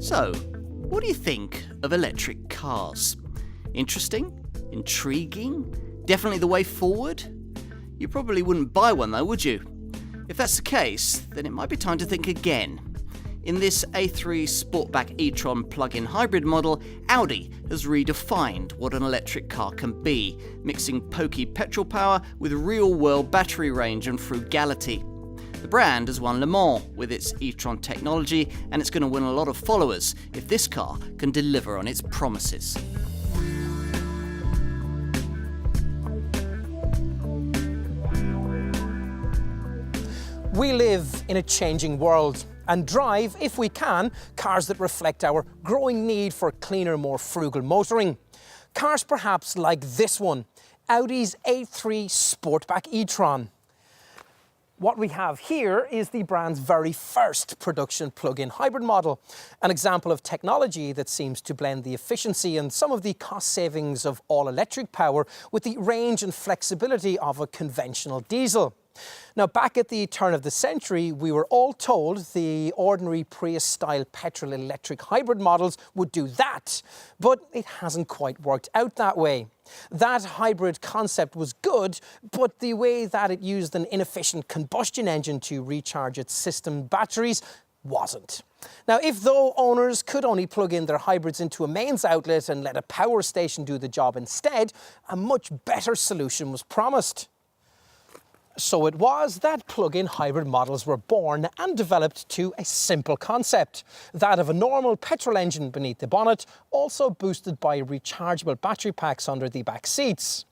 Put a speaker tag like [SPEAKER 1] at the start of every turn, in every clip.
[SPEAKER 1] So, what do you think of electric cars? Interesting? Intriguing? Definitely the way forward? You probably wouldn't buy one though, would you? If that's the case, then it might be time to think again. In this A3 Sportback e-tron plug-in hybrid model, Audi has redefined what an electric car can be, mixing pokey petrol power with real-world battery range and frugality. The brand has won Le Mans with its e-tron technology, and it's going to win a lot of followers if this car can deliver on its promises.
[SPEAKER 2] We live in a changing world and drive, if we can, cars that reflect our growing need for cleaner, more frugal motoring. Cars perhaps like this one, Audi's A3 Sportback e-tron. What we have here is the brand's very first production plug-in hybrid model, an example of technology that seems to blend the efficiency and some of the cost savings of all-electric power with the range and flexibility of a conventional diesel. Now, back at the turn of the century, we were all told the ordinary Prius-style petrol-electric hybrid models would do that, but it hasn't quite worked out that way. That hybrid concept was good, but the way that it used an inefficient combustion engine to recharge its system batteries wasn't. Now, if though owners could only plug in their hybrids into a mains outlet and let a power station do the job instead, a much better solution was promised. So it was that plug-in hybrid models were born and developed to a simple concept, that of a normal petrol engine beneath the bonnet, also boosted by rechargeable battery packs under the back seats.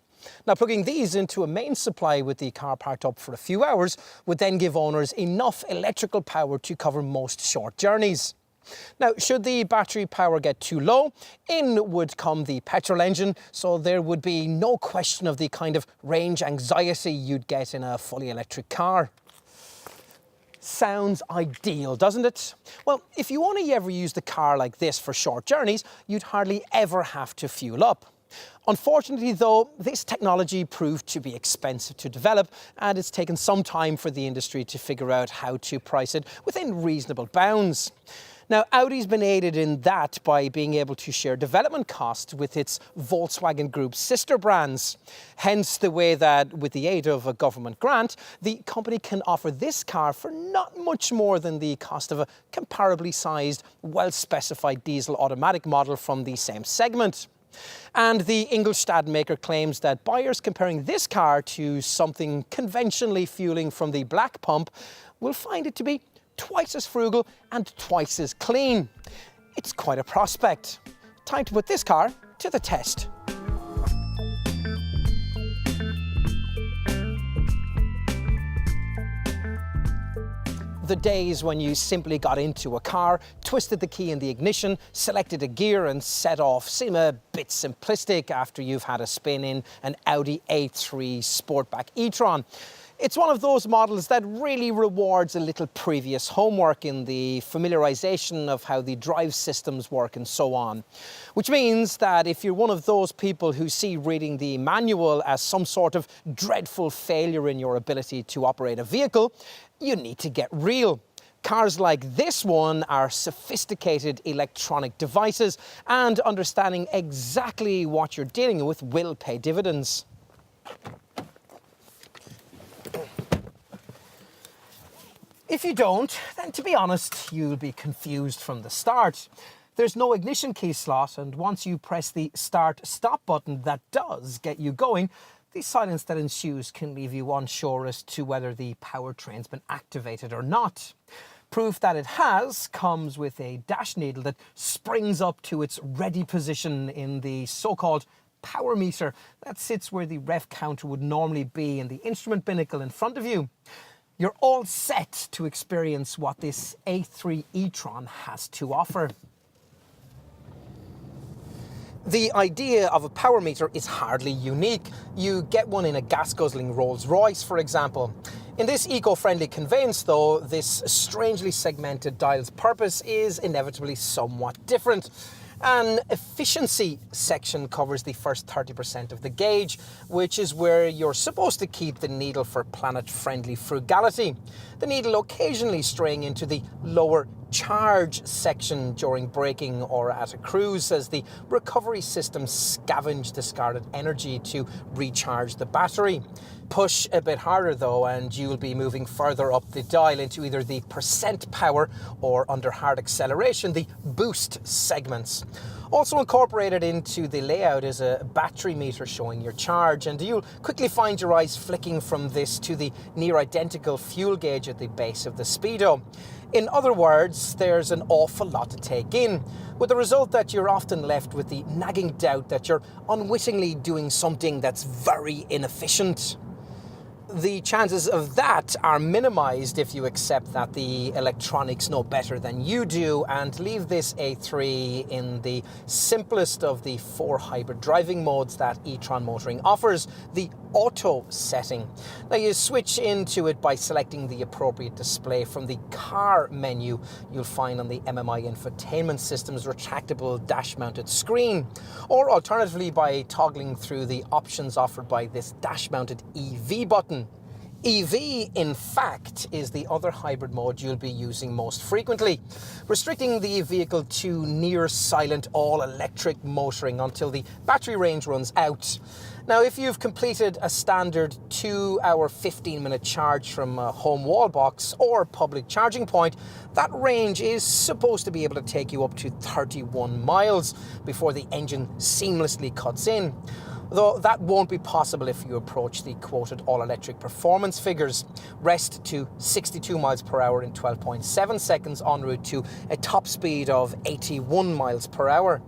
[SPEAKER 2] Now, plugging these into a main supply with the car parked up for a few hours would then give owners enough electrical power to cover most short journeys. Now, should the battery power get too low, in would come the petrol engine, so there would be no question of the kind of range anxiety you'd get in a fully electric car. Sounds ideal, doesn't it? Well, if you only ever used a car like this for short journeys, you'd hardly ever have to fuel up. Unfortunately, though, this technology proved to be expensive to develop, and it's taken some time for the industry to figure out how to price it within reasonable bounds. Now, Audi's been aided in that by being able to share development costs with its Volkswagen Group's sister brands. Hence the way that, with the aid of a government grant, the company can offer this car for not much more than the cost of a comparably sized, well-specified diesel automatic model from the same segment. And the Ingolstadt maker claims that buyers comparing this car to something conventionally fueling from the black pump will find it to be twice as frugal and twice as clean. It's quite a prospect. Time to put this car to the test. The days when you simply got into a car, twisted the key in the ignition, selected a gear and set off seem a bit simplistic after you've had a spin in an Audi A3 Sportback e-tron. It's one of those models that really rewards a little previous homework in the familiarization of how the drive systems work and so on. Which means that if you're one of those people who see reading the manual as some sort of dreadful failure in your ability to operate a vehicle, you need to get real. Cars like this one are sophisticated electronic devices, and understanding exactly what you're dealing with will pay dividends. If you don't, then to be honest, you'll be confused from the start. There's no ignition key slot, and once you press the start-stop button that does get you going, the silence that ensues can leave you unsure as to whether the powertrain's been activated or not. Proof that it has comes with a dash needle that springs up to its ready position in the so-called power meter that sits where the ref counter would normally be in the instrument binnacle in front of you. You're all set to experience what this A3 e-tron has to offer. The idea of a power meter is hardly unique. You get one in a gas-guzzling Rolls-Royce, for example. In this eco-friendly conveyance, though, this strangely segmented dial's purpose is inevitably somewhat different. An efficiency section covers the first 30% of the gauge, which is where you're supposed to keep the needle for planet-friendly frugality. The needle occasionally straying into the lower charge section during braking or at a cruise, as the recovery system scavenge discarded energy to recharge the battery. Push a bit harder though and you'll be moving further up the dial into either the percent power or, under hard acceleration, the boost segments. Also incorporated into the layout is a battery meter showing your charge, and you'll quickly find your eyes flicking from this to the near identical fuel gauge at the base of the Speedo. In other words, there's an awful lot to take in, with the result that you're often left with the nagging doubt that you're unwittingly doing something that's very inefficient. The chances of that are minimized if you accept that the electronics know better than you do and leave this A3 in the simplest of the 4 hybrid driving modes that e-tron Motoring offers, the auto setting. Now you switch into it by selecting the appropriate display from the car menu you'll find on the MMI Infotainment System's retractable dash-mounted screen, or alternatively by toggling through the options offered by this dash-mounted EV button. EV, in fact, is the other hybrid mode you'll be using most frequently, restricting the vehicle to near silent all-electric motoring until the battery range runs out. Now, if you've completed a standard 2-hour 15-minute charge from a home wall box or public charging point, that range is supposed to be able to take you up to 31 miles before the engine seamlessly cuts in. Though that won't be possible if you approach the quoted all-electric performance figures. Rest to 62 miles per hour in 12.7 seconds en route to a top speed of 81 miles per hour.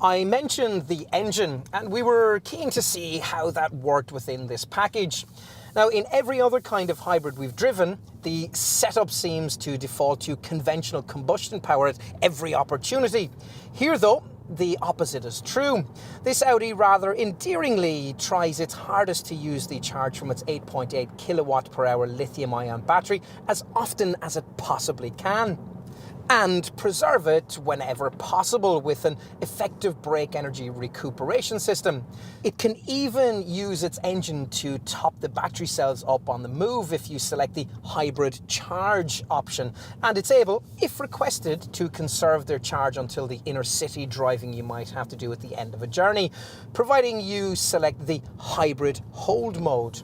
[SPEAKER 2] I mentioned the engine, and we were keen to see how that worked within this package. Now, in every other kind of hybrid we've driven, the setup seems to default to conventional combustion power at every opportunity. Here, though, the opposite is true. This Audi rather endearingly tries its hardest to use the charge from its 8.8 kilowatt per hour lithium-ion battery as often as it possibly can, and preserve it whenever possible with an effective brake energy recuperation system. It can even use its engine to top the battery cells up on the move if you select the hybrid charge option, and it's able, if requested, to conserve their charge until the inner city driving you might have to do at the end of a journey, providing you select the hybrid hold mode.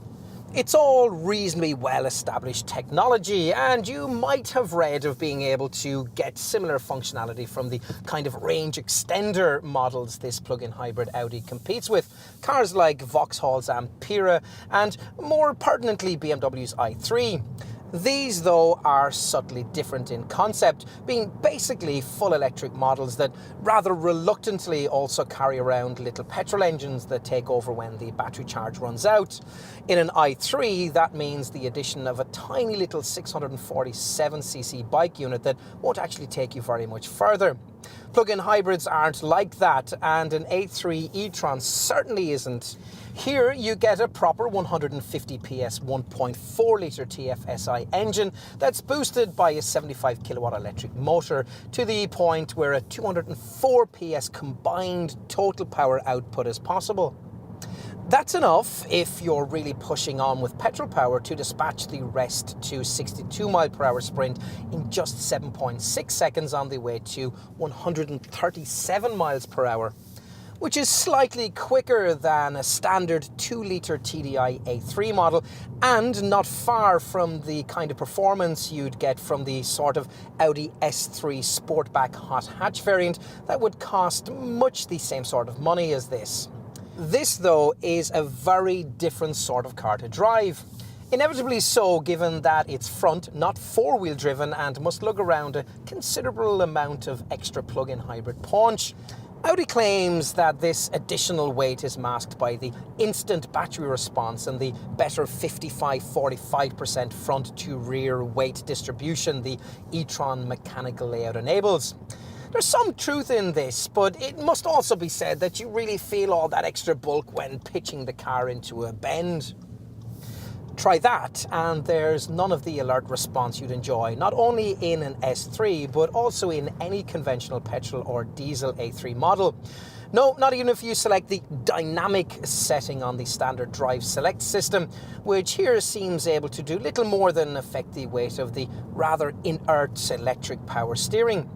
[SPEAKER 2] It's all reasonably well-established technology, and you might have read of being able to get similar functionality from the kind of range extender models this plug-in hybrid Audi competes with, cars like Vauxhall's Ampera and, more pertinently, BMW's i3. These, though, are subtly different in concept, being basically full electric models that rather reluctantly also carry around little petrol engines that take over when the battery charge runs out. In an i3, that means the addition of a tiny little 647cc bike unit that won't actually take you very much further. Plug-in hybrids aren't like that, and an A3Etron certainly isn't. Here you get a proper 150 PS 1.4 litre TFSI engine that's boosted by a 75 kilowatt electric motor to the point where a 204 PS combined total power output is possible. That's enough if you're really pushing on with petrol power to dispatch the rest to 62 mile per hour sprint in just 7.6 seconds on the way to 137 miles per hour, which is slightly quicker than a standard 2-litre TDI A3 model and not far from the kind of performance you'd get from the sort of Audi S3 Sportback hot hatch variant that would cost much the same sort of money as this. This, though, is a very different sort of car to drive. Inevitably so, given that it's front, not four-wheel driven, and must lug around a considerable amount of extra plug-in hybrid punch. Audi claims that this additional weight is masked by the instant battery response and the better 55-45% front-to-rear weight distribution the e-tron mechanical layout enables. There's some truth in this, but it must also be said that you really feel all that extra bulk when pitching the car into a bend. Try that, and there's none of the alert response you'd enjoy, not only in an S3, but also in any conventional petrol or diesel A3 model. No, not even if you select the dynamic setting on the standard drive select system, which here seems able to do little more than affect the weight of the rather inert electric power steering.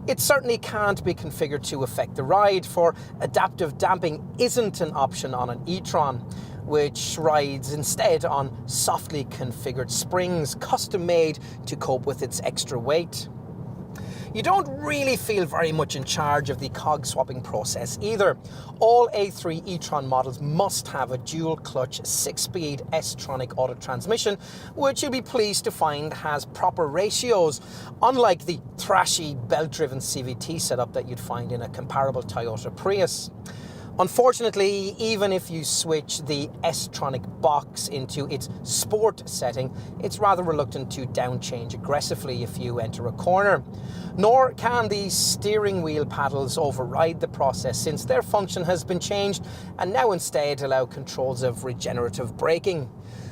[SPEAKER 2] It certainly can't be configured to affect the ride, for adaptive damping isn't an option on an e-tron, which rides instead on softly configured springs, custom made to cope with its extra weight. You don't really feel very much in charge of the cog swapping process either. All A3 e-tron models must have a dual clutch 6-speed S-tronic auto transmission, which you'll be pleased to find has proper ratios, unlike the thrashy belt-driven CVT setup that you'd find in a comparable Toyota Prius. Unfortunately, even if you switch the S-tronic box into its sport setting, it's rather reluctant to downchange aggressively if you enter a corner. Nor can the steering wheel paddles override the process, since their function has been changed and now instead allow controls of regenerative braking.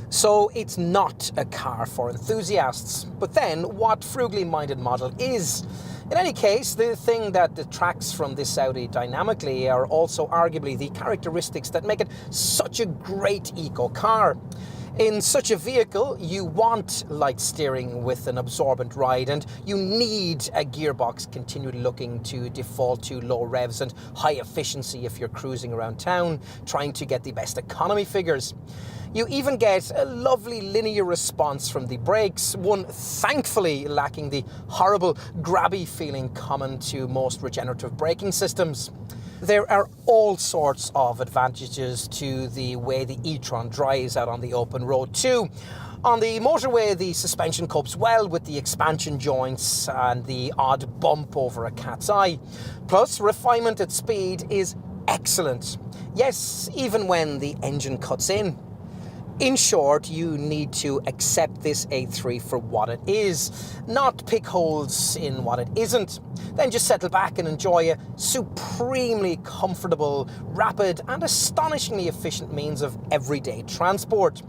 [SPEAKER 2] So it's not a car for enthusiasts. But then, what frugally minded model is? In any case, the thing that detracts from this Audi dynamically are also arguably the characteristics that make it such a great eco car. In such a vehicle, you want light steering with an absorbent ride, and you need a gearbox continually looking to default to low revs and high efficiency if you're cruising around town, trying to get the best economy figures. You even get a lovely linear response from the brakes, one thankfully lacking the horrible grabby feeling common to most regenerative braking systems. There are all sorts of advantages to the way the e-tron drives out on the open road too. On the motorway, the suspension copes well with the expansion joints and the odd bump over a cat's eye. Plus, refinement at speed is excellent. Yes, even when the engine cuts in. In short, you need to accept this A3 for what it is, not pick holes in what it isn't. Then just settle back and enjoy a supremely comfortable, rapid and astonishingly efficient means of everyday transport.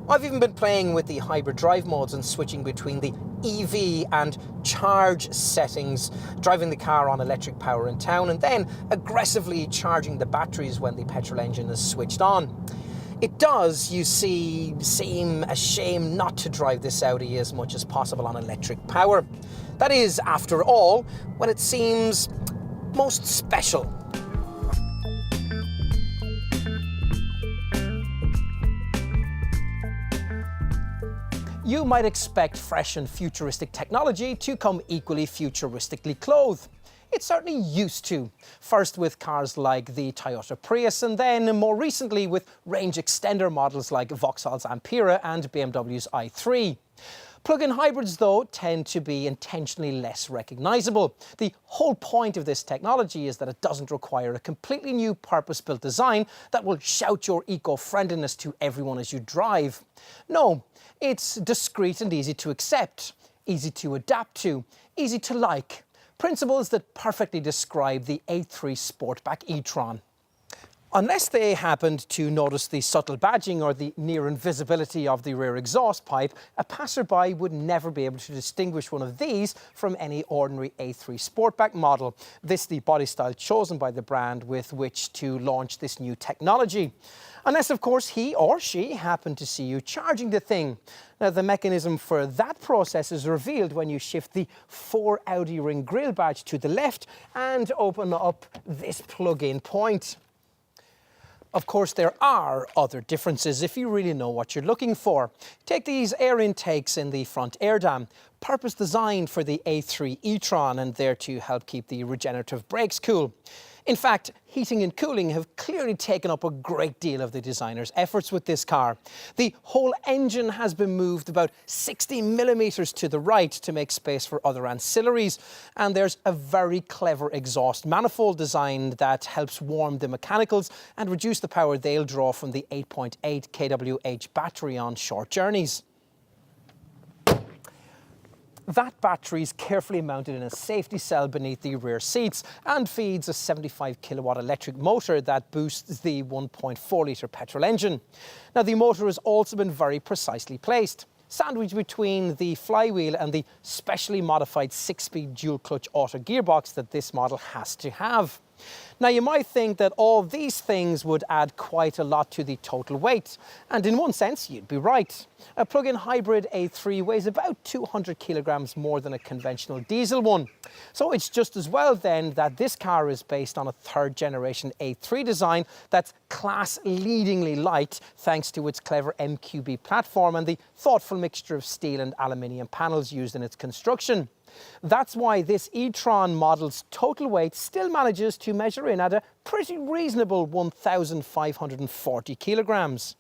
[SPEAKER 2] I've even been playing with the hybrid drive modes and switching between the EV and charge settings, driving the car on electric power in town and then aggressively charging the batteries when the petrol engine is switched on. It does, you see, seem a shame not to drive this Audi as much as possible on electric power. That is, after all, when it seems most special. You might expect fresh and futuristic technology to come equally futuristically clothed. It certainly used to, first with cars like the Toyota Prius and then more recently with range extender models like Vauxhall's Ampera and BMW's i3. Plug-in hybrids, though, tend to be intentionally less recognisable. The whole point of this technology is that it doesn't require a completely new purpose-built design that will shout your eco-friendliness to everyone as you drive. No, it's discreet and easy to accept, easy to adapt to, easy to like. Principles that perfectly describe the A3 Sportback e-tron. Unless they happened to notice the subtle badging or the near invisibility of the rear exhaust pipe, a passerby would never be able to distinguish one of these from any ordinary A3 Sportback model. This the body style chosen by the brand with which to launch this new technology. Unless, of course, he or she happened to see you charging the thing. Now, the mechanism for that process is revealed when you shift the 4 Audi ring grille badge to the left and open up this plug-in point. Of course, there are other differences if you really know what you're looking for. Take these air intakes in the front air dam, purpose designed for the A3 e-tron and there to help keep the regenerative brakes cool. In fact, heating and cooling have clearly taken up a great deal of the designer's efforts with this car. The whole engine has been moved about 60 millimeters to the right to make space for other ancillaries. And there's a very clever exhaust manifold design that helps warm the mechanicals and reduce the power they'll draw from the 8.8 kWh battery on short journeys. That battery is carefully mounted in a safety cell beneath the rear seats and feeds a 75 kilowatt electric motor that boosts the 1.4 litre petrol engine. Now, the motor has also been very precisely placed, sandwiched between the flywheel and the specially modified 6-speed dual clutch auto gearbox that this model has to have. Now, you might think that all these things would add quite a lot to the total weight, and in one sense, you'd be right. A plug-in hybrid A3 weighs about 200 kilograms more than a conventional diesel one. So it's just as well then that this car is based on a third generation A3 design that's class-leadingly light thanks to its clever MQB platform and the thoughtful mixture of steel and aluminium panels used in its construction. That's why this e-tron model's total weight still manages to measure in at a pretty reasonable 1,540 kilograms.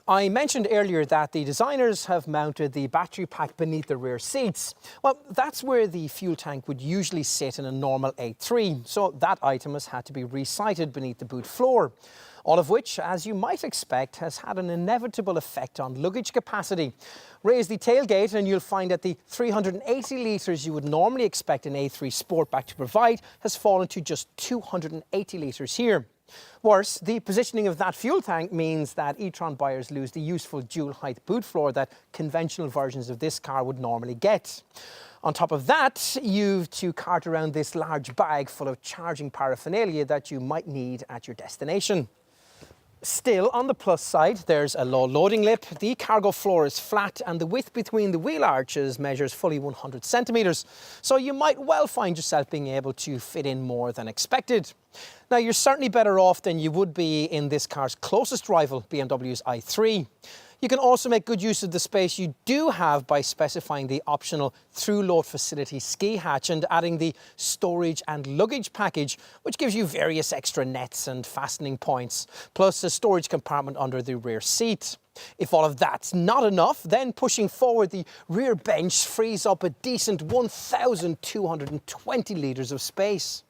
[SPEAKER 2] I mentioned earlier that the designers have mounted the battery pack beneath the rear seats. Well, that's where the fuel tank would usually sit in a normal A3, so that item has had to be resited beneath the boot floor. All of which, as you might expect, has had an inevitable effect on luggage capacity. Raise the tailgate and you'll find that the 380 litres you would normally expect an A3 Sportback to provide has fallen to just 280 litres here. Worse, the positioning of that fuel tank means that e-tron buyers lose the useful dual-height boot floor that conventional versions of this car would normally get. On top of that, you've to cart around this large bag full of charging paraphernalia that you might need at your destination. Still, on the plus side, there's a low loading lip, the cargo floor is flat, and the width between the wheel arches measures fully 100 centimetres. So you might well find yourself being able to fit in more than expected. Now, you're certainly better off than you would be in this car's closest rival, BMW's i3. You can also make good use of the space you do have by specifying the optional through-load facility ski hatch and adding the storage and luggage package, which gives you various extra nets and fastening points, plus a storage compartment under the rear seat. If all of that's not enough, then pushing forward the rear bench frees up a decent 1,220 litres of space.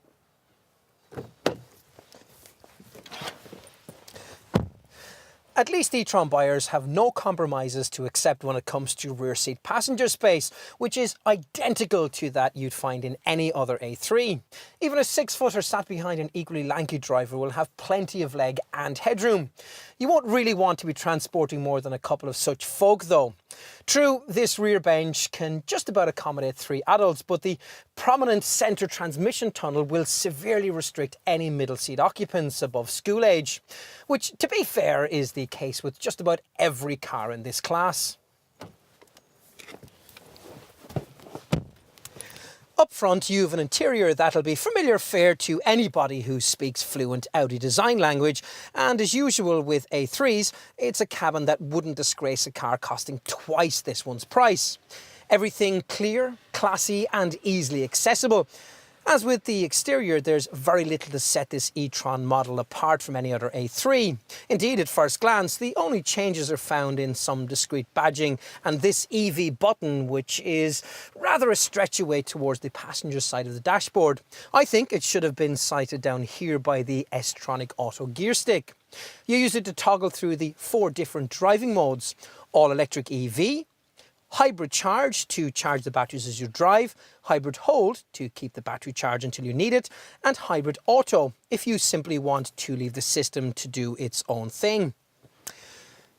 [SPEAKER 2] At least e-tron buyers have no compromises to accept when it comes to rear seat passenger space, which is identical to that you'd find in any other A3. Even a 6-footer sat behind an equally lanky driver will have plenty of leg and headroom. You won't really want to be transporting more than a couple of such folk though. True, this rear bench can just about accommodate 3 adults, but the prominent centre transmission tunnel will severely restrict any middle seat occupants above school age, which, to be fair, is the case with just about every car in this class. Up front, you have an interior that'll be familiar fare to anybody who speaks fluent Audi design language, and as usual with A3s, it's a cabin that wouldn't disgrace a car costing twice this one's price. Everything clear, classy and easily accessible. As with the exterior, there's very little to set this e-tron model apart from any other A3. Indeed, at first glance, the only changes are found in some discreet badging and this EV button, which is rather a stretch away towards the passenger side of the dashboard. I think it should have been sited down here by the S-Tronic Auto gear stick. You use it to toggle through the 4 different driving modes: all-electric EV, hybrid charge to charge the batteries as you drive, hybrid hold to keep the battery charged until you need it, and hybrid auto if you simply want to leave the system to do its own thing.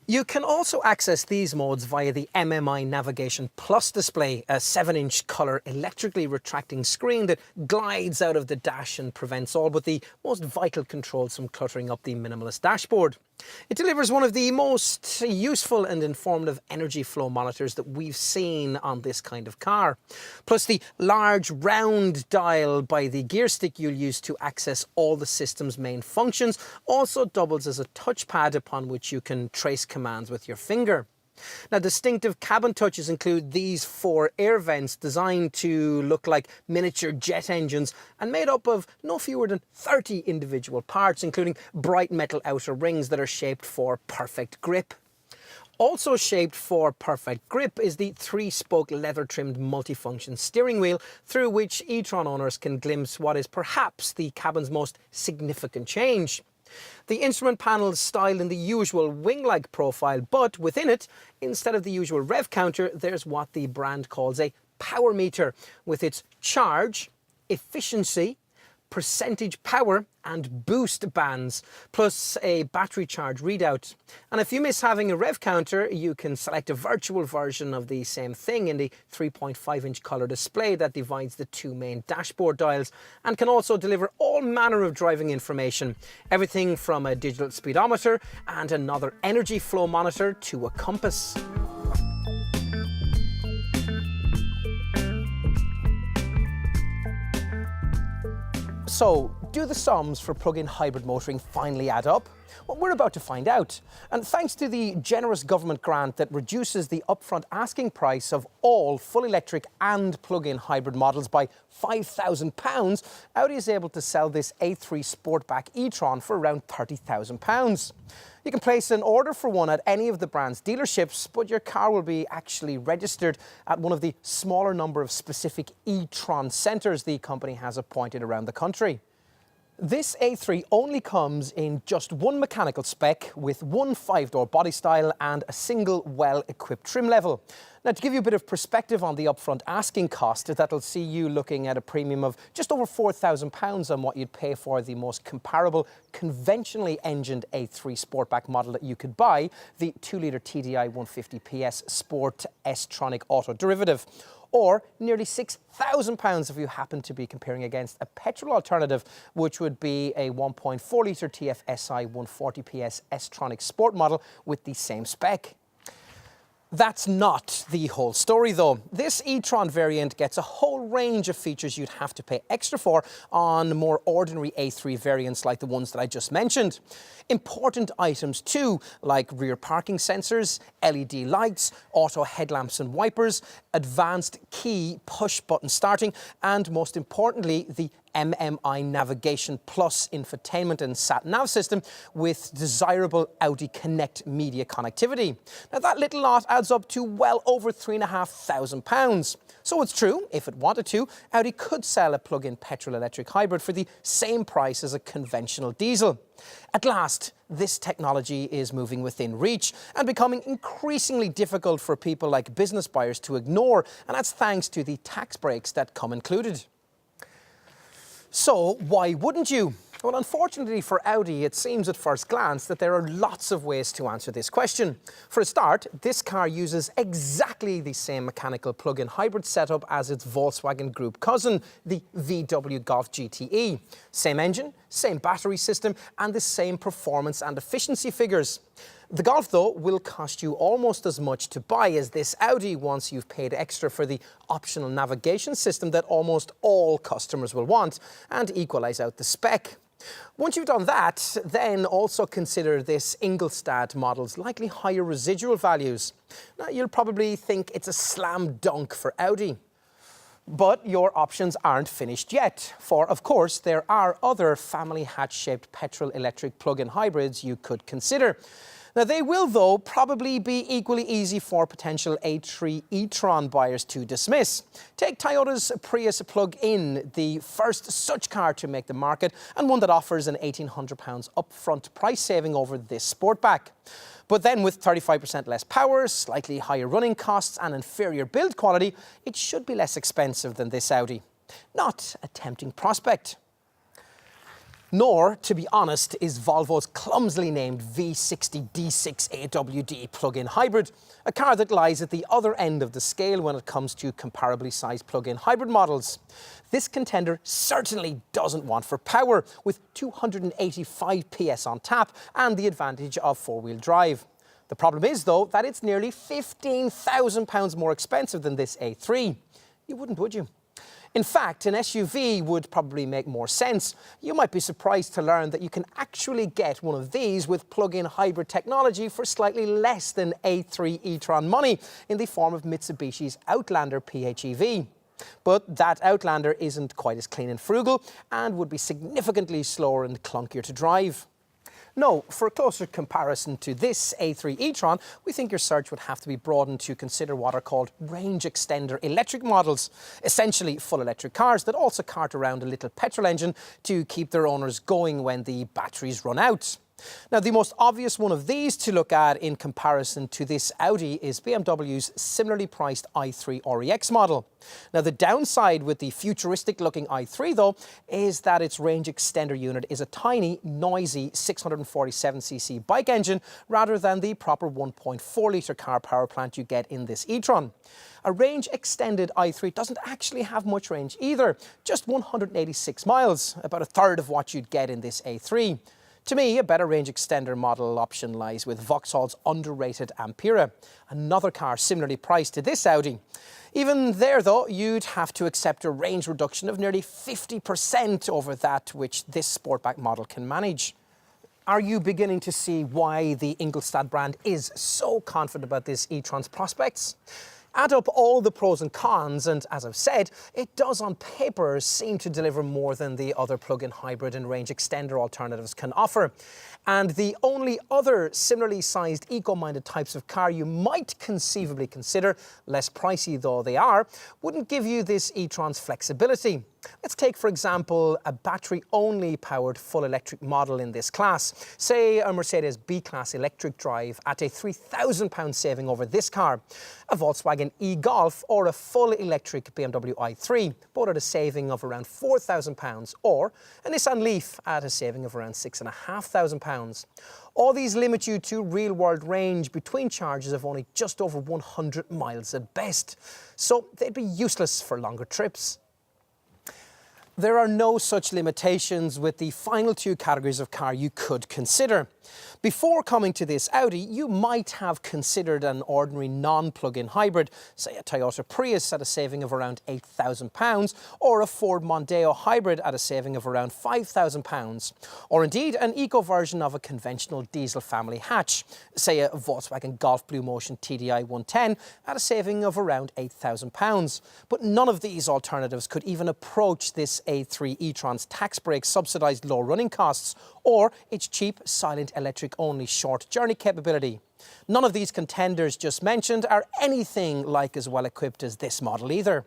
[SPEAKER 2] You can also access these modes via the MMI Navigation Plus display, a 7-inch colour electrically retracting screen that glides out of the dash and prevents all but the most vital controls from cluttering up the minimalist dashboard. It delivers one of the most useful and informative energy flow monitors that we've seen on this kind of car. Plus the large round dial by the gear stick you'll use to access all the system's main functions also doubles as a touchpad upon which you can trace commands with your finger. Now, distinctive cabin touches include these 4 air vents designed to look like miniature jet engines and made up of no fewer than 30 individual parts, including bright metal outer rings that are shaped for perfect grip. Also shaped for perfect grip is the 3-spoke leather-trimmed multifunction steering wheel, through which e-tron owners can glimpse what is perhaps the cabin's most significant change. The instrument panel is styled in the usual wing-like profile, but within it, instead of the usual rev counter, there's what the brand calls a power meter, with its charge, efficiency, percentage power and boost bands, plus a battery charge readout. And if you miss having a rev counter, you can select a virtual version of the same thing in the 3.5-inch colour display that divides the two main dashboard dials and can also deliver all manner of driving information. Everything from a digital speedometer and another energy flow monitor to a compass. So, do the sums for plug-in hybrid motoring finally add up? Well, we're about to find out. And thanks to the generous government grant that reduces the upfront asking price of all full electric and plug-in hybrid models by £5,000, Audi is able to sell this A3 Sportback e-tron for around £30,000. You can place an order for one at any of the brand's dealerships, but your car will be actually registered at one of the smaller number of specific e-tron centres the company has appointed around the country. This A3 only comes in just one mechanical spec with one 5-door body style and a single well-equipped trim level. Now, to give you a bit of perspective on the upfront asking cost, that'll see you looking at a premium of just over £4,000 on what you'd pay for the most comparable conventionally engined A3 Sportback model that you could buy, the 2-litre TDI 150 PS Sport S-Tronic Auto derivative. Or nearly £6,000 if you happen to be comparing against a petrol alternative, which would be a 1.4-litre TFSI 140 PS S-Tronic Sport model with the same spec. That's not the whole story though. This e-tron variant gets a whole range of features you'd have to pay extra for on more ordinary A3 variants like the ones that I just mentioned. Important items too, like rear parking sensors, LED lights, auto headlamps and wipers, advanced key push button starting, and most importantly, the MMI Navigation Plus infotainment and sat-nav system with desirable Audi Connect media connectivity. Now that little lot adds up to well over £3,500. So it's true, if it wanted to, Audi could sell a plug-in petrol-electric hybrid for the same price as a conventional diesel. At last, this technology is moving within reach and becoming increasingly difficult for people like business buyers to ignore, and that's thanks to the tax breaks that come included. So, why wouldn't you? Well, unfortunately for Audi, it seems at first glance that there are lots of ways to answer this question. For a start, this car uses exactly the same mechanical plug-in hybrid setup as its Volkswagen Group cousin, the VW Golf GTE. Same engine, same battery system, and the same performance and efficiency figures. The Golf, though, will cost you almost as much to buy as this Audi once you've paid extra for the optional navigation system that almost all customers will want and equalise out the spec. Once you've done that, then also consider this Ingolstadt model's likely higher residual values. Now, you'll probably think it's a slam dunk for Audi. But your options aren't finished yet, for of course there are other family hatch-shaped petrol-electric plug-in hybrids you could consider. Now they will, though, probably be equally easy for potential A3 e-tron buyers to dismiss. Take Toyota's Prius plug-in, the first such car to make the market and one that offers an £1,800 upfront price saving over this Sportback. But then with 35% less power, slightly higher running costs and inferior build quality, it should be less expensive than this Audi. Not a tempting prospect. Nor, to be honest, is Volvo's clumsily named V60 D6 AWD plug-in hybrid, a car that lies at the other end of the scale when it comes to comparably sized plug-in hybrid models. This contender certainly doesn't want for power, with 285 PS on tap and the advantage of four-wheel drive. The problem is, though, that it's nearly £15,000 more expensive than this A3. You wouldn't, would you? In fact, an SUV would probably make more sense. You might be surprised to learn that you can actually get one of these with plug-in hybrid technology for slightly less than A3 e-tron money in the form of Mitsubishi's Outlander PHEV. But that Outlander isn't quite as clean and frugal and would be significantly slower and clunkier to drive. No, for a closer comparison to this A3 e-tron, we think your search would have to be broadened to consider what are called range extender electric models, essentially full electric cars that also cart around a little petrol engine to keep their owners going when the batteries run out. Now, the most obvious one of these to look at in comparison to this Audi is BMW's similarly priced i3 REX model. Now, the downside with the futuristic-looking i3, though, is that its range extender unit is a tiny, noisy 647cc bike engine rather than the proper 1.4-litre car power plant you get in this e-tron. A range-extended i3 doesn't actually have much range either, just 186 miles, about a third of what you'd get in this A3. To me, a better range extender model option lies with Vauxhall's underrated Ampera, another car similarly priced to this Audi. Even there, though, you'd have to accept a range reduction of nearly 50% over that which this sportback model can manage. Are you beginning to see why the Ingolstadt brand is so confident about this e-tron's prospects? Add up all the pros and cons, and as I've said, it does on paper seem to deliver more than the other plug-in hybrid and range extender alternatives can offer. And the only other similarly sized eco-minded types of car you might conceivably consider, less pricey though they are, wouldn't give you this e-tron's flexibility. Let's take, for example, a battery-only powered full electric model in this class. Say a Mercedes B-Class electric drive at a £3,000 saving over this car, a Volkswagen e-Golf or a full electric BMW i3, both at a saving of around £4,000, or a Nissan Leaf at a saving of around £6,500. All these limit you to real-world range between charges of only just over 100 miles at best, so they'd be useless for longer trips. There are no such limitations with the final two categories of car you could consider. Before coming to this Audi, you might have considered an ordinary non-plug-in hybrid, say a Toyota Prius at a saving of around £8,000, or a Ford Mondeo hybrid at a saving of around £5,000, or indeed an eco version of a conventional diesel family hatch, say a Volkswagen Golf Blue Motion TDI 110 at a saving of around £8,000. But none of these alternatives could even approach this A3 e-tron's tax break subsidised low running costs, or its cheap, silent electric-only short journey capability. None of these contenders just mentioned are anything like as well equipped as this model either.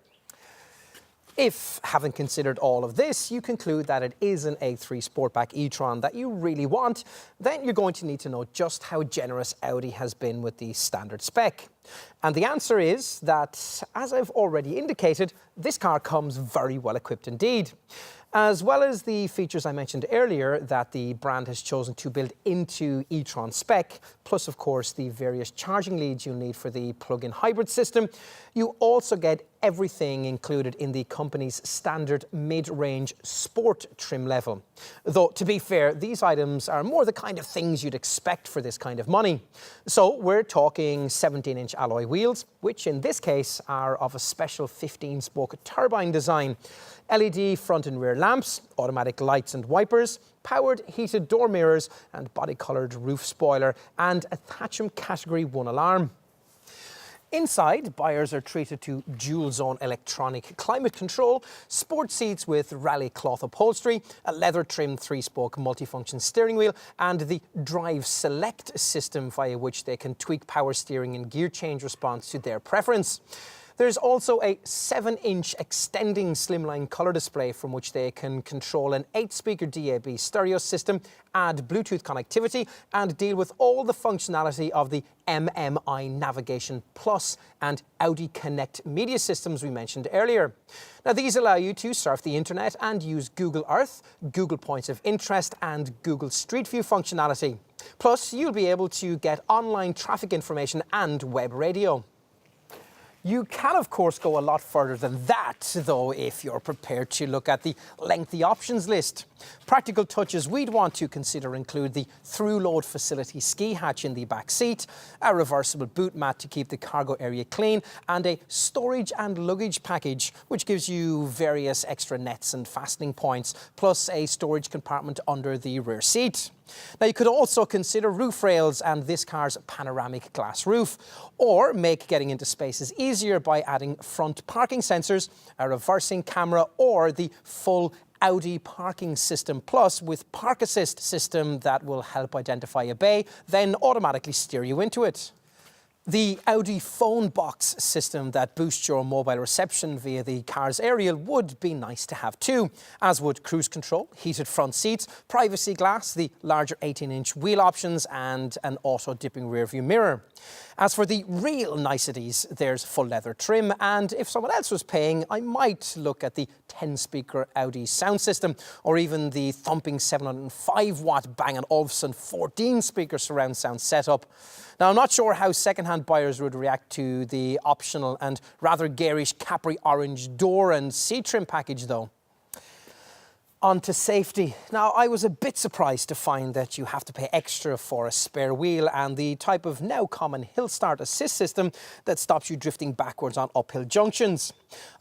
[SPEAKER 2] If, having considered all of this, you conclude that it is an A3 Sportback e-tron that you really want, then you're going to need to know just how generous Audi has been with the standard spec. And the answer is that, as I've already indicated, this car comes very well equipped indeed. As well as the features I mentioned earlier that the brand has chosen to build into e-tron spec, plus of course the various charging leads you'll need for the plug-in hybrid system, you also get everything included in the company's standard mid-range sport trim level. Though, to be fair, these items are more the kind of things you'd expect for this kind of money. So we're talking 17-inch alloy wheels, which in this case are of a special 15-spoke turbine design, LED front and rear lamps, automatic lights and wipers, powered heated door mirrors and body-coloured roof spoiler, and a Thatcham Category 1 alarm. Inside, buyers are treated to dual-zone electronic climate control, sport seats with rally cloth upholstery, a leather-trimmed 3-spoke multifunction steering wheel, and the Drive Select system via which they can tweak power steering and gear change response to their preference. There's also a 7-inch extending slimline colour display from which they can control an 8-speaker DAB stereo system, add Bluetooth connectivity, and deal with all the functionality of the MMI Navigation Plus and Audi Connect media systems we mentioned earlier. Now, these allow you to surf the internet and use Google Earth, Google Points of Interest, and Google Street View functionality. Plus, you'll be able to get online traffic information and web radio. You can, of course, go a lot further than that, though, if you're prepared to look at the lengthy options list. Practical touches we'd want to consider include the through-load facility ski hatch in the back seat, a reversible boot mat to keep the cargo area clean, and a storage and luggage package, which gives you various extra nets and fastening points, plus a storage compartment under the rear seat. Now, you could also consider roof rails and this car's panoramic glass roof, or make getting into spaces easier by adding front parking sensors, a reversing camera, or the full Audi Parking System Plus with Park Assist system that will help identify a bay, then automatically steer you into it. The Audi phone box system that boosts your mobile reception via the car's aerial would be nice to have too, as would cruise control, heated front seats, privacy glass, the larger 18-inch wheel options and an auto-dipping rear-view mirror. As for the real niceties, there's full leather trim, and if someone else was paying, I might look at the 10-speaker Audi sound system, or even the thumping 705-watt Bang & Olufsen 14-speaker surround sound setup. Now, I'm not sure how second-hand buyers would react to the optional and rather garish Capri orange door and seat trim package, though. On to safety. Now, I was a bit surprised to find that you have to pay extra for a spare wheel and the type of now common hill start assist system that stops you drifting backwards on uphill junctions.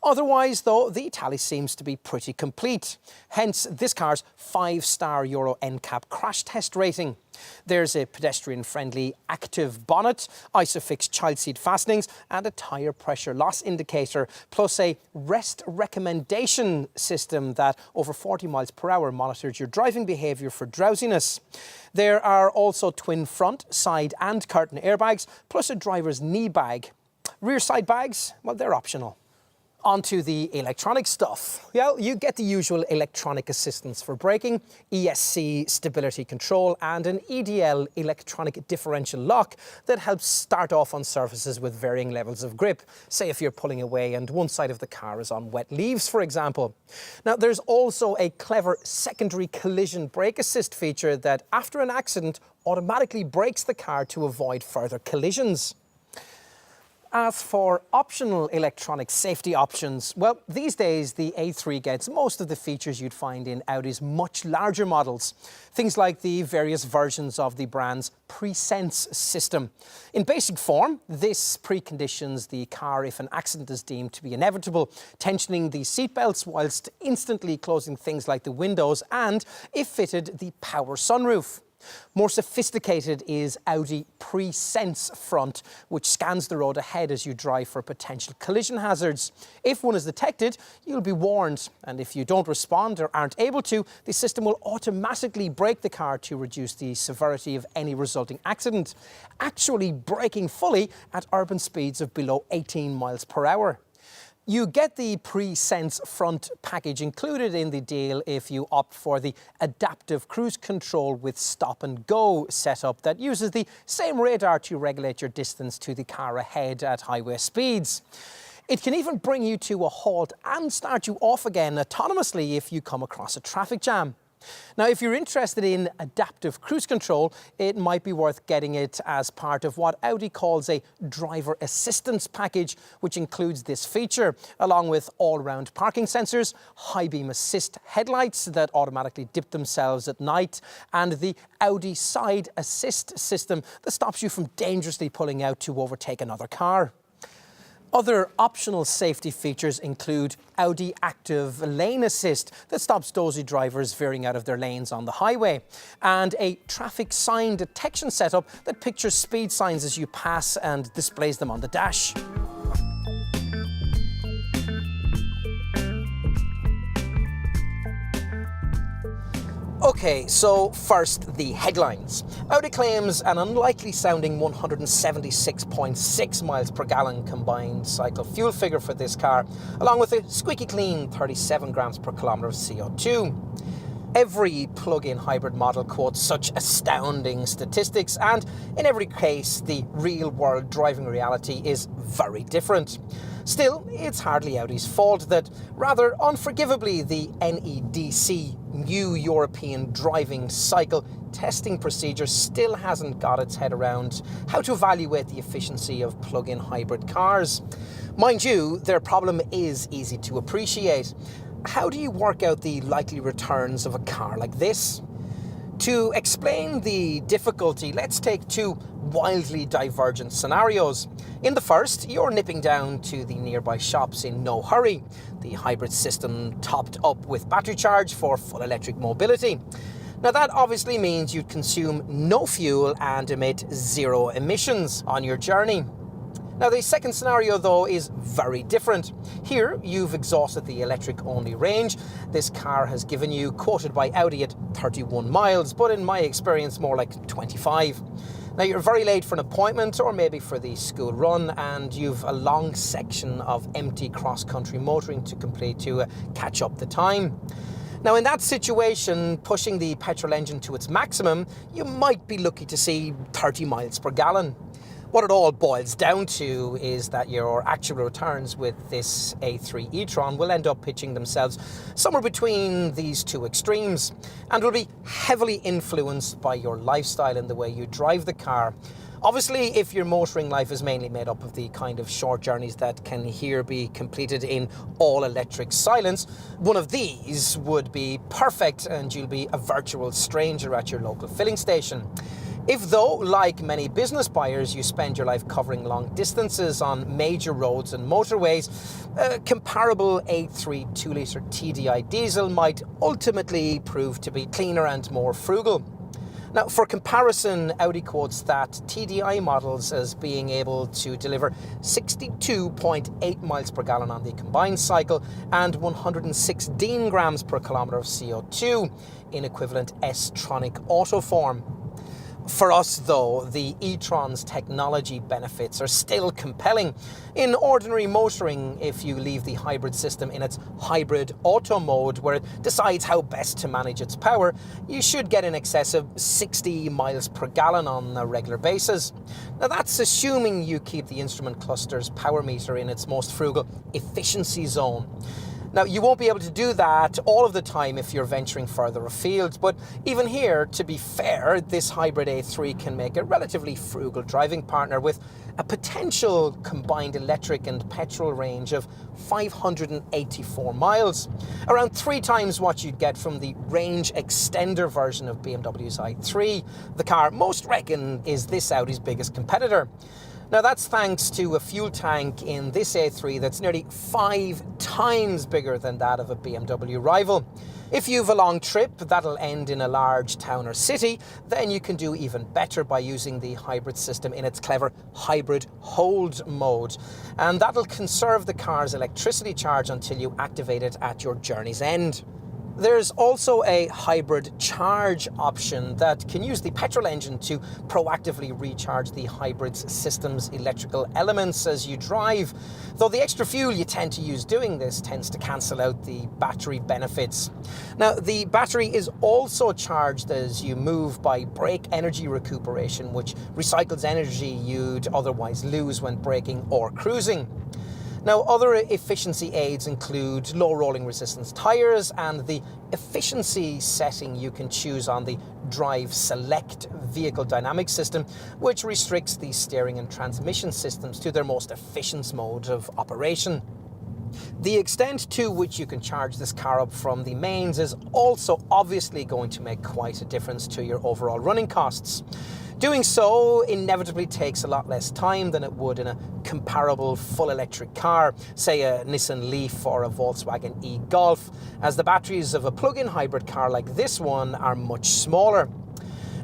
[SPEAKER 2] Otherwise, though, the tally seems to be pretty complete. Hence, this car's 5-star Euro NCAP crash test rating. There's a pedestrian-friendly active bonnet, ISOFIX child seat fastenings and a tyre pressure loss indicator, plus a rest recommendation system that over 40 miles per hour monitors your driving behaviour for drowsiness. There are also twin front, side and curtain airbags, plus a driver's knee bag. Rear side bags, well, they're optional. Onto the electronic stuff. Well, you get the usual electronic assistance for braking, ESC stability control and an EDL electronic differential lock that helps start off on surfaces with varying levels of grip. Say if you're pulling away and one side of the car is on wet leaves, for example. Now, there's also a clever secondary collision brake assist feature that, after an accident, automatically brakes the car to avoid further collisions. As for optional electronic safety options, well, these days the A3 gets most of the features you'd find in Audi's much larger models. Things like the various versions of the brand's pre-sense system. In basic form, this preconditions the car if an accident is deemed to be inevitable, tensioning the seatbelts whilst instantly closing things like the windows and, if fitted, the power sunroof. More sophisticated is Audi Pre-Sense Front, which scans the road ahead as you drive for potential collision hazards. If one is detected, you'll be warned, and if you don't respond or aren't able to, the system will automatically brake the car to reduce the severity of any resulting accident, actually braking fully at urban speeds of below 18 miles per hour. You get the Pre-Sense Front package included in the deal if you opt for the adaptive cruise control with stop and go setup that uses the same radar to regulate your distance to the car ahead at highway speeds. It can even bring you to a halt and start you off again autonomously if you come across a traffic jam. Now, if you're interested in adaptive cruise control, it might be worth getting it as part of what Audi calls a driver assistance package, which includes this feature, along with all-round parking sensors, high beam assist headlights that automatically dip themselves at night, and the Audi side assist system that stops you from dangerously pulling out to overtake another car. Other optional safety features include Audi Active Lane Assist that stops dozy drivers veering out of their lanes on the highway, and a traffic sign detection setup that pictures speed signs as you pass and displays them on the dash. Okay, so first, the headlines. Audi claims an unlikely sounding 176.6 miles per gallon combined cycle fuel figure for this car, along with a squeaky clean 37 grams per kilometre of CO2. Every plug-in hybrid model quotes such astounding statistics, and in every case, the real-world driving reality is very different. Still, it's hardly Audi's fault that, rather unforgivably, the NEDC, New European Driving Cycle Testing Procedure, still hasn't got its head around how to evaluate the efficiency of plug-in hybrid cars. Mind you, their problem is easy to appreciate. How do you work out the likely returns of a car like this? To explain the difficulty, let's take two wildly divergent scenarios. In the first, you're nipping down to the nearby shops in no hurry, the hybrid system topped up with battery charge for full electric mobility. Now, that obviously means you'd consume no fuel and emit zero emissions on your journey. Now, the second scenario, though, is very different. Here, you've exhausted the electric-only range. This car has given you, quoted by Audi, at 31 miles, but in my experience, more like 25. Now you're very late for an appointment or maybe for the school run, and you've a long section of empty cross-country motoring to complete to catch up the time. Now in that situation, pushing the petrol engine to its maximum, you might be lucky to see 30 miles per gallon. What it all boils down to is that your actual returns with this A3Etron will end up pitching themselves somewhere between these two extremes, and will be heavily influenced by your lifestyle and the way you drive the car. Obviously, if your motoring life is mainly made up of the kind of short journeys that can here be completed in all-electric silence, one of these would be perfect and you'll be a virtual stranger at your local filling station. If though, like many business buyers, you spend your life covering long distances on major roads and motorways, a comparable A3 2-litre TDI diesel might ultimately prove to be cleaner and more frugal. Now, for comparison, Audi quotes that TDI models as being able to deliver 62.8 miles per gallon on the combined cycle and 116 grams per kilometre of CO2 in equivalent S-tronic auto form. For us, though, the e-tron's technology benefits are still compelling. In ordinary motoring, if you leave the hybrid system in its hybrid auto mode, where it decides how best to manage its power, you should get in excess of 60 miles per gallon on a regular basis. Now that's assuming you keep the instrument cluster's power meter in its most frugal efficiency zone. Now, you won't be able to do that all of the time if you're venturing further afield, but even here, to be fair, this hybrid A3 can make a relatively frugal driving partner with a potential combined electric and petrol range of 584 miles, around 3 times what you'd get from the range extender version of BMW's i3, the car most reckon is this Audi's biggest competitor. Now that's thanks to a fuel tank in this A3 that's nearly 5 times bigger than that of a BMW rival. If you've a long trip that'll end in a large town or city, then you can do even better by using the hybrid system in its clever hybrid hold mode. And that'll conserve the car's electricity charge until you activate it at your journey's end. There's also a hybrid charge option that can use the petrol engine to proactively recharge the hybrid system's electrical elements as you drive, though the extra fuel you tend to use doing this tends to cancel out the battery benefits. Now, the battery is also charged as you move by brake energy recuperation, which recycles energy you'd otherwise lose when braking or cruising. Now, other efficiency aids include low rolling resistance tyres and the efficiency setting you can choose on the Drive Select vehicle dynamic system, which restricts the steering and transmission systems to their most efficient mode of operation. The extent to which you can charge this car up from the mains is also obviously going to make quite a difference to your overall running costs. Doing so inevitably takes a lot less time than it would in a comparable full electric car, say a Nissan Leaf or a Volkswagen e-Golf, as the batteries of a plug-in hybrid car like this one are much smaller.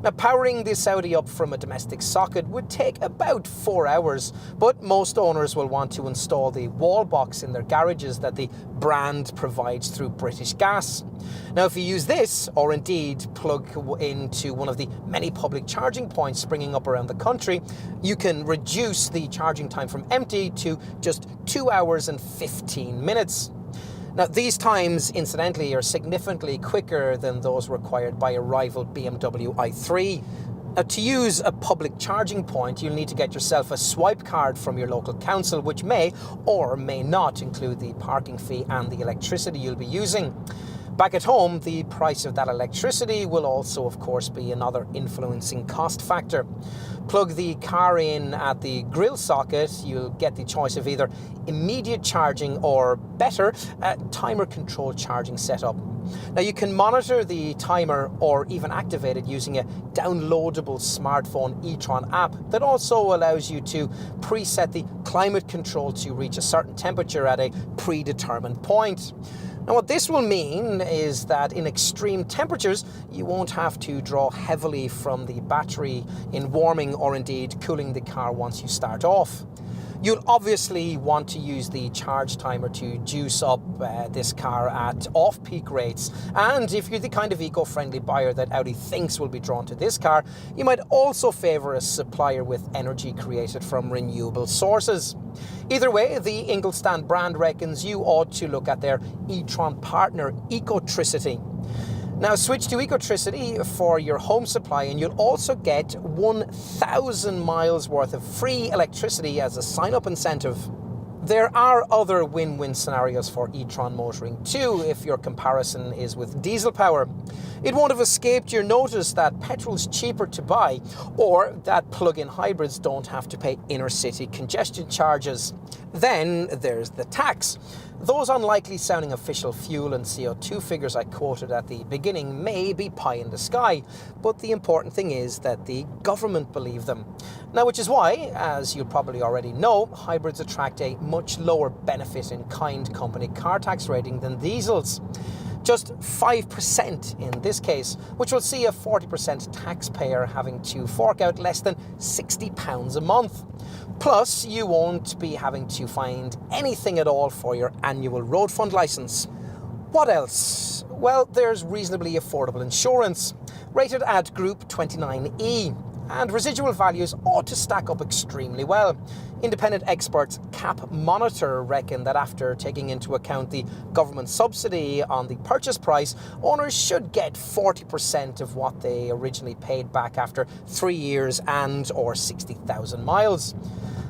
[SPEAKER 2] Now, powering this Audi up from a domestic socket would take about 4 hours, but most owners will want to install the wall box in their garages that the brand provides through British Gas. Now, if you use this, or indeed plug into one of the many public charging points springing up around the country, you can reduce the charging time from empty to just 2 hours and 15 minutes. Now, these times, incidentally, are significantly quicker than those required by a rival BMW i3. Now, to use a public charging point, you'll need to get yourself a swipe card from your local council, which may or may not include the parking fee and the electricity you'll be using. Back at home, the price of that electricity will also, of course, be another influencing cost factor. Plug the car in at the grill socket, you'll get the choice of either immediate charging or, better, a timer-controlled charging setup. Now, you can monitor the timer or even activate it using a downloadable smartphone e-tron app that also allows you to preset the climate control to reach a certain temperature at a predetermined point. Now, what this will mean is that in extreme temperatures, you won't have to draw heavily from the battery in warming or indeed cooling the car once you start off. You'll obviously want to use the charge timer to juice up this car at off-peak rates. And if you're the kind of eco-friendly buyer that Audi thinks will be drawn to this car, you might also favour a supplier with energy created from renewable sources. Either way, the Ingolstadt brand reckons you ought to look at their e-tron partner, AudiA3Etron. Now switch to AudiA3Etron for your home supply and you'll also get 1,000 miles worth of free electricity as a sign-up incentive. There are other win-win scenarios for e-tron motoring too if your comparison is with diesel power. It won't have escaped your notice that petrol's cheaper to buy or that plug-in hybrids don't have to pay inner-city congestion charges. Then there's the tax. Those unlikely sounding official fuel and CO2 figures I quoted at the beginning may be pie in the sky, but the important thing is that the government believe them. Now, which is why, as you probably already know, hybrids attract a much lower benefit in kind company car tax rating than diesels. Just 5% in this case, which will see a 40% taxpayer having to fork out less than £60 a month. Plus, you won't be having to find anything at all for your annual road fund licence. What else? Well, there's reasonably affordable insurance, rated at Group 29E, and residual values ought to stack up extremely well. Independent experts Cap Monitor reckon that after taking into account the government subsidy on the purchase price, owners should get 40% of what they originally paid back after 3 years and or 60,000 miles.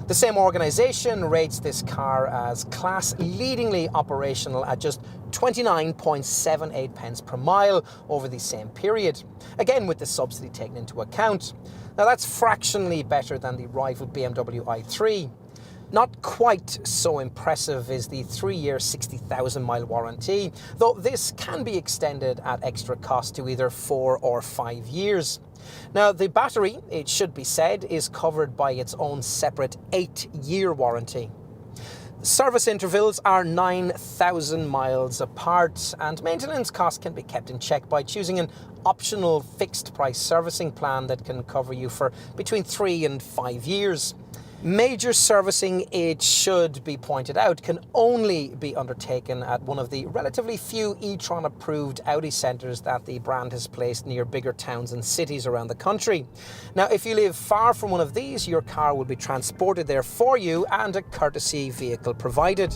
[SPEAKER 2] The same organisation rates this car as class-leadingly operational at just 29.78 pence per mile over the same period, again with the subsidy taken into account. Now that's fractionally better than the rival BMW i3. Not quite so impressive is the 3-year 60,000 mile warranty, though this can be extended at extra cost to either 4 or 5 years. Now the battery, it should be said, is covered by its own separate 8-year warranty. Service intervals are 9,000 miles apart and maintenance costs can be kept in check by choosing an optional fixed price servicing plan that can cover you for between 3 and 5 years. Major servicing, it should be pointed out, can only be undertaken at one of the relatively few e-tron approved Audi centres that the brand has placed near bigger towns and cities around the country. Now, if you live far from one of these, your car will be transported there for you and a courtesy vehicle provided.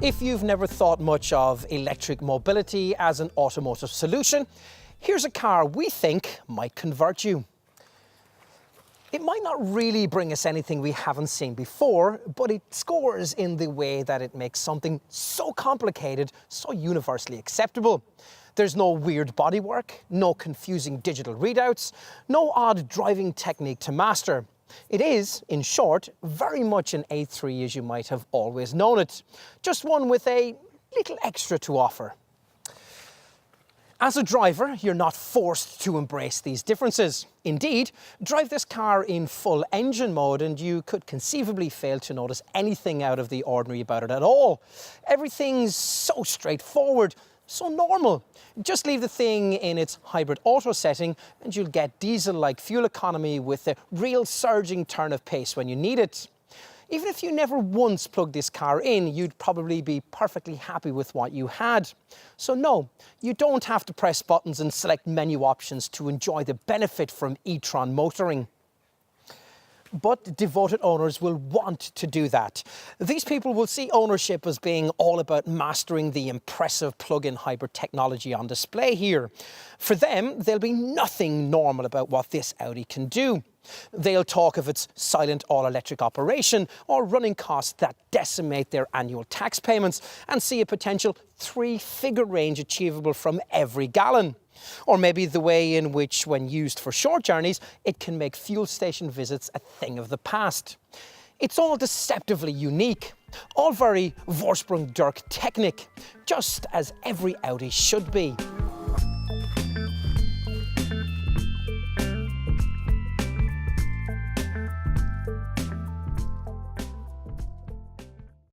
[SPEAKER 2] If you've never thought much of electric mobility as an automotive solution, here's a car we think might convert you. It might not really bring us anything we haven't seen before, but it scores in the way that it makes something so complicated, so universally acceptable. There's no weird bodywork, no confusing digital readouts, no odd driving technique to master. It is, in short, very much an A3 as you might have always known it, just one with a little extra to offer. As a driver, you're not forced to embrace these differences. Indeed, drive this car in full engine mode and you could conceivably fail to notice anything out of the ordinary about it at all. Everything's so straightforward, so normal. Just leave the thing in its hybrid auto setting and you'll get diesel-like fuel economy with a real surging turn of pace when you need it. Even if you never once plugged this car in, you'd probably be perfectly happy with what you had. So no, you don't have to press buttons and select menu options to enjoy the benefit from e-tron motoring. But devoted owners will want to do that. These people will see ownership as being all about mastering the impressive plug-in hybrid technology on display here. For them, there'll be nothing normal about what this Audi can do. They'll talk of its silent all-electric operation or running costs that decimate their annual tax payments and see a potential 3-figure range achievable from every gallon. Or maybe the way in which, when used for short journeys, it can make fuel station visits a thing of the past. It's all deceptively unique, all very Vorsprung durch Technik, just as every Audi should be.